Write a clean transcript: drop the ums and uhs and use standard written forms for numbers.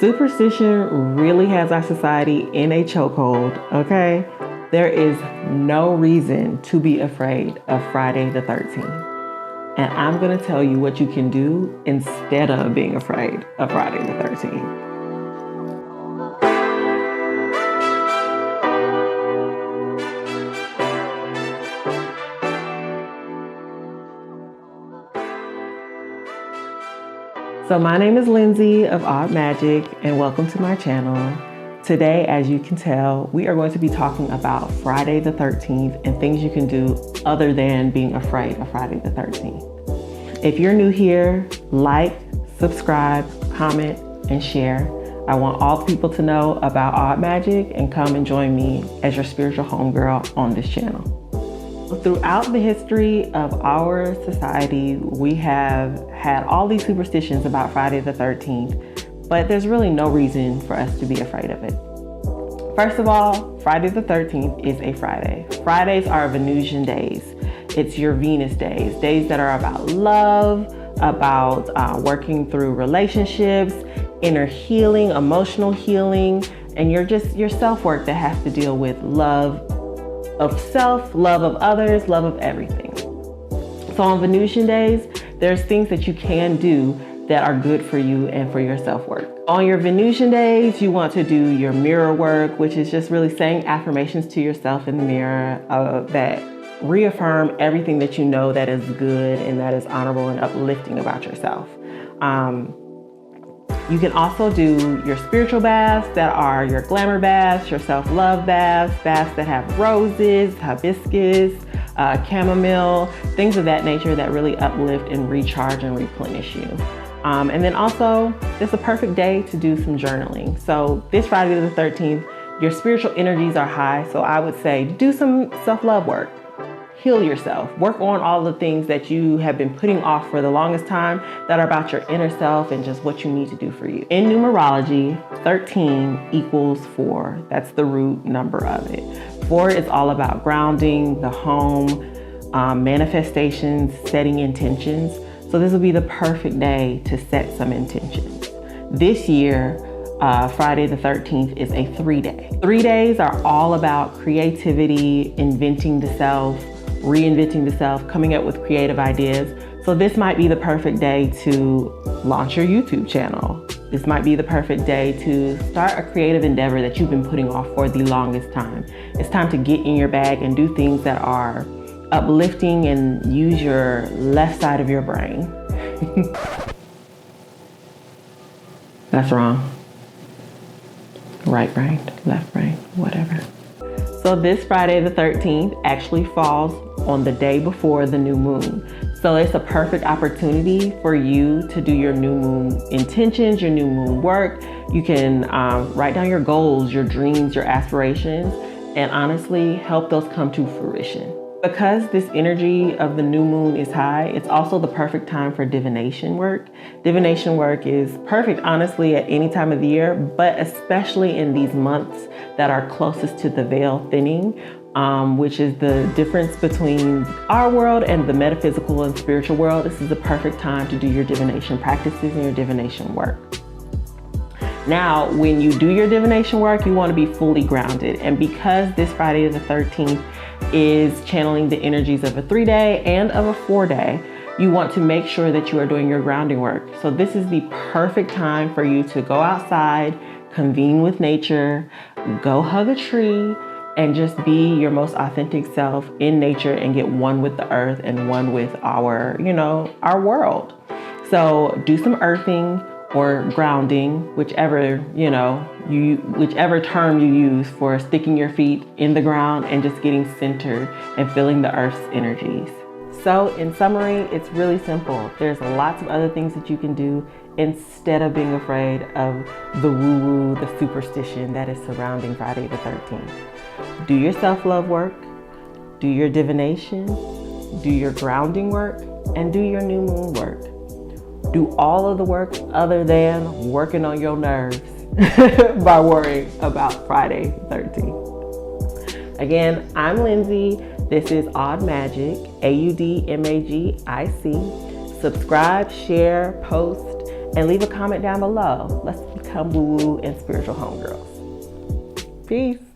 Superstition really has our society in a chokehold, okay? There is no reason to be afraid of Friday the 13th. And I'm gonna tell you what you can do instead of being afraid of Friday the 13th. So my name is Lindsay of Odd Magic, and welcome to my channel. Today, as you can tell, we are going to be talking about Friday the 13th and things you can do other than being afraid of Friday the 13th. If you're new here, like, subscribe, comment, and share. I want all people to know about Odd Magic and come and join me as your spiritual homegirl on this channel. Throughout the history of our society, we have had all these superstitions about Friday the 13th, but there's really no reason for us to be afraid of it. First of all, Friday the 13th is a Friday. Fridays are Venusian days. It's your Venus days, days that are about love, about working through relationships, inner healing, emotional healing, and your self-work that has to deal with love of self, love of others, love of everything. So on Venusian days, there's things that you can do that are good for you and for your self-work. On your Venusian days, you want to do your mirror work, which is just really saying affirmations to yourself in the mirror that reaffirm everything that you know that is good and that is honorable and uplifting about yourself. You can also do your spiritual baths that are your glamour baths, your self-love baths, baths that have roses, hibiscus, chamomile, things of that nature that really uplift and recharge and replenish you. And then also, it's a perfect day to do some journaling. So this Friday the 13th, your spiritual energies are high. So I would say do some self-love work. Heal yourself. Work on all the things that you have been putting off for the longest time that are about your inner self and just what you need to do for you. In numerology, 13 equals 4. That's the root number of it. 4 is all about grounding, the home, manifestations, setting intentions. So this will be the perfect day to set some intentions. This year, Friday the 13th is a 3-day. 3 days are all about creativity, inventing the self, reinventing the self, coming up with creative ideas. So this might be the perfect day to launch your YouTube channel. This might be the perfect day to start a creative endeavor that you've been putting off for the longest time. It's time to get in your bag and do things that are uplifting and use your left side of your brain. That's wrong. Right brain, left brain, whatever. So this Friday the 13th actually falls on the day before the new moon. So it's a perfect opportunity for you to do your new moon intentions, your new moon work. You can write down your goals, your dreams, your aspirations, and honestly help those come to fruition. Because this energy of the new moon is high, it's also the perfect time for divination work. Divination work is perfect, honestly, at any time of the year, but especially in these months that are closest to the veil thinning, which is the difference between our world and the metaphysical and spiritual world. This is the perfect time to do your divination practices and your divination work. Now, when you do your divination work, you want to be fully grounded. And because this Friday the 13th is channeling the energies of a 3-day and of a 4-day, you want to make sure that you are doing your grounding work. So this is the perfect time for you to go outside, convene with nature, go hug a tree, and just be your most authentic self in nature and get one with the earth and one with our world. So do some earthing or grounding, whichever term you use for sticking your feet in the ground and just getting centered and feeling the earth's energies. So in summary, it's really simple. There's lots of other things that you can do instead of being afraid of the woo-woo, the superstition that is surrounding Friday the 13th. Do your self-love work, do your divination, do your grounding work, and do your new moon work. Do all of the work other than working on your nerves by worrying about Friday 13th. Again, I'm Lindsay. This is Odd Magic, AUDMAGIC. Subscribe, share, post, and leave a comment down below. Let's become woo-woo and spiritual homegirls. Peace.